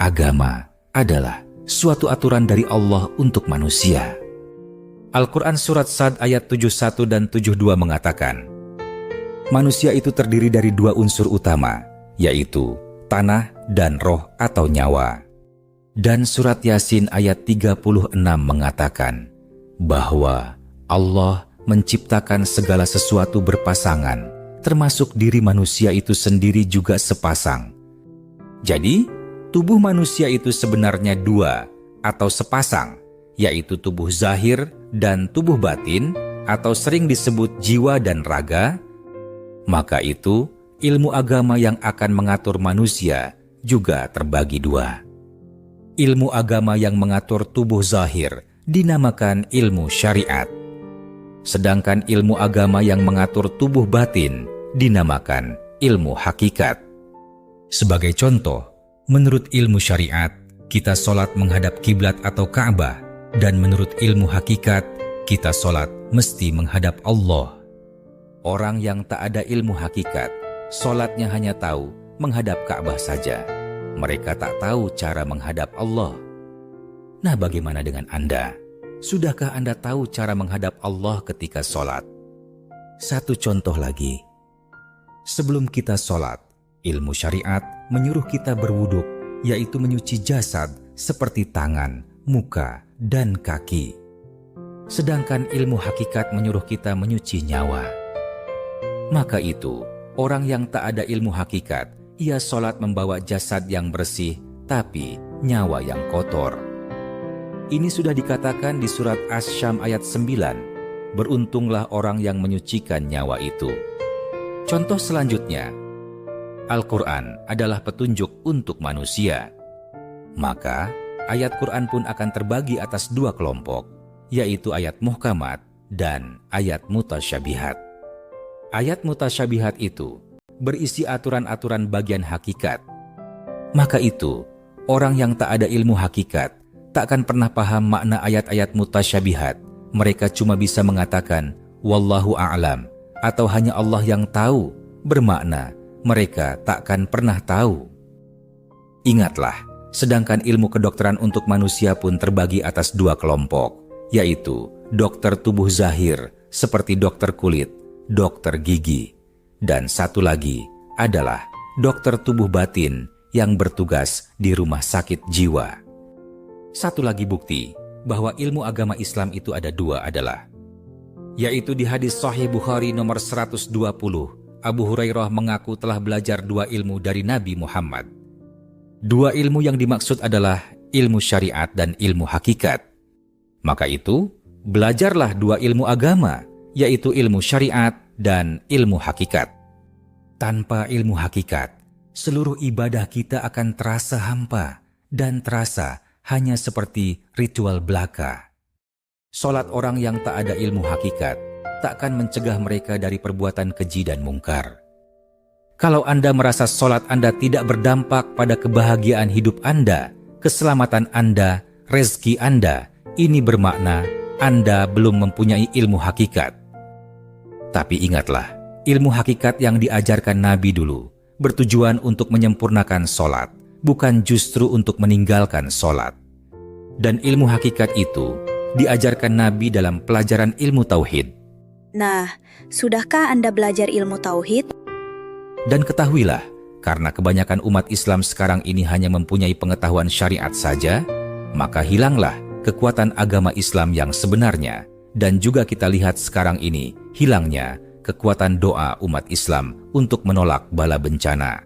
agama adalah suatu aturan dari Allah untuk manusia. Al-Quran Surat Sad ayat 71 dan 72 mengatakan, manusia itu terdiri dari dua unsur utama, yaitu tanah dan roh atau nyawa. Dan Surat Yasin ayat 36 mengatakan bahwa Allah menciptakan segala sesuatu berpasangan, termasuk diri manusia itu sendiri juga sepasang. Jadi, tubuh manusia itu sebenarnya dua atau sepasang, yaitu tubuh zahir dan tubuh batin atau sering disebut jiwa dan raga. Maka itu, ilmu agama yang akan mengatur manusia juga terbagi dua. Ilmu agama yang mengatur tubuh zahir dinamakan ilmu syariat. Sedangkan ilmu agama yang mengatur tubuh batin dinamakan ilmu hakikat. Sebagai contoh, menurut ilmu syariat, kita sholat menghadap kiblat atau Ka'bah, dan menurut ilmu hakikat, kita sholat mesti menghadap Allah. Orang yang tak ada ilmu hakikat, sholatnya hanya tahu menghadap Ka'bah saja. Mereka tak tahu cara menghadap Allah. Nah, bagaimana dengan Anda? Sudahkah Anda tahu cara menghadap Allah ketika sholat? Satu contoh lagi. Sebelum kita sholat, ilmu syariat menyuruh kita berwuduk, yaitu menyuci jasad seperti tangan, muka, dan kaki. Sedangkan ilmu hakikat menyuruh kita menyuci nyawa. Maka itu, orang yang tak ada ilmu hakikat, ia sholat membawa jasad yang bersih, tapi nyawa yang kotor. Ini sudah dikatakan di surat Asy-Syam ayat 9, beruntunglah orang yang menyucikan nyawa itu. Contoh selanjutnya, Al-Quran adalah petunjuk untuk manusia. Maka, ayat Quran pun akan terbagi atas dua kelompok, yaitu ayat muhkamat dan ayat mutasyabihat. Ayat mutasyabihat itu berisi aturan-aturan bagian hakikat. Maka itu, orang yang tak ada ilmu hakikat tak akan pernah paham makna ayat-ayat mutasyabihat. Mereka cuma bisa mengatakan, Wallahu a'lam, atau hanya Allah yang tahu, bermakna mereka takkan pernah tahu. Ingatlah, sedangkan ilmu kedokteran untuk manusia pun terbagi atas dua kelompok, yaitu dokter tubuh zahir, seperti dokter kulit, dokter gigi, dan satu lagi adalah dokter tubuh batin yang bertugas di rumah sakit jiwa. Satu lagi bukti bahwa ilmu agama Islam itu ada dua adalah, yaitu di hadis Sahih Bukhari nomor 120, Abu Hurairah mengaku telah belajar dua ilmu dari Nabi Muhammad. Dua ilmu yang dimaksud adalah ilmu syariat dan ilmu hakikat. Maka itu, belajarlah dua ilmu agama, yaitu ilmu syariat dan ilmu hakikat. Tanpa ilmu hakikat, seluruh ibadah kita akan terasa hampa dan terasa hanya seperti ritual belaka. Salat orang yang tak ada ilmu hakikat takkan mencegah mereka dari perbuatan keji dan mungkar. Kalau Anda merasa salat Anda tidak berdampak pada kebahagiaan hidup Anda, keselamatan Anda, rezeki Anda, ini bermakna Anda belum mempunyai ilmu hakikat. Tapi ingatlah, ilmu hakikat yang diajarkan Nabi dulu bertujuan untuk menyempurnakan salat, bukan justru untuk meninggalkan salat. Dan ilmu hakikat itu diajarkan Nabi dalam pelajaran ilmu tauhid. Nah, sudahkah Anda belajar ilmu tauhid? Dan ketahuilah, karena kebanyakan umat Islam sekarang ini hanya mempunyai pengetahuan syariat saja, maka hilanglah kekuatan agama Islam yang sebenarnya. Dan juga kita lihat sekarang ini, hilangnya kekuatan doa umat Islam untuk menolak bala bencana.